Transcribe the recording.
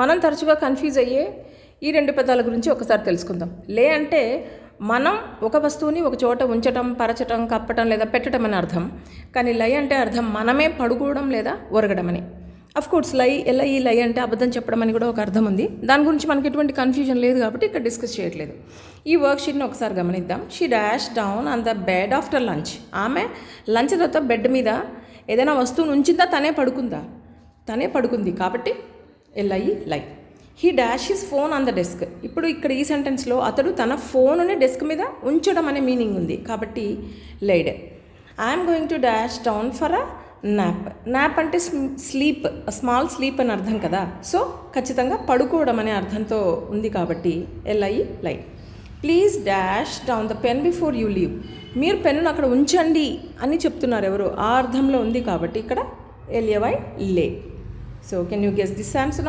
మనం తరచుగా కన్ఫ్యూజ్ అయ్యే ఈ రెండు పదాల గురించి ఒకసారి తెలుసుకుందాం. లే అంటే మనం ఒక వస్తువుని ఒక చోట ఉంచటం, పరచటం, కప్పటం లేదా పెట్టడం అని అర్థం. కానీ లై అంటే అర్థం మనమే పడుకోవడం లేదా ఒరగడం అని. కోర్స్ లై అంటే అబద్ధం చెప్పడం అని కూడా ఒక అర్థం ఉంది. దాని గురించి మనకి ఎటువంటి కన్ఫ్యూజన్ లేదు కాబట్టి ఇక్కడ డిస్కస్ చేయట్లేదు. ఈ వర్క్షీట్ని ఒకసారి గమనిద్దాం. She dash down on the bed after lunch. ఆమె లంచ్ తర్వాత బెడ్ మీద ఏదైనా వస్తువును ఉంచిందా, తనే పడుకుంది కాబట్టి లై. He dash his phone on the desk. ఇప్పుడు ఇక్కడ ఈ సెంటెన్స్లో అతడు తన ఫోనుని డెస్క్ మీద ఉంచడం అనే మీనింగ్ ఉంది కాబట్టి లైడ్. I'm going to dash down for a nap అంటే స్లీప్, స్మాల్ స్లీప్ అని అర్థం కదా. సో ఖచ్చితంగా పడుకోవడం అనే అర్థంతో ఉంది కాబట్టి లై. Please dash down the pen before you leave. మీరు పెన్నును అక్కడ ఉంచండి అని చెప్తున్నారు ఎవరు, ఆ అర్థంలో ఉంది కాబట్టి ఇక్కడ లే. So can you guess this answer?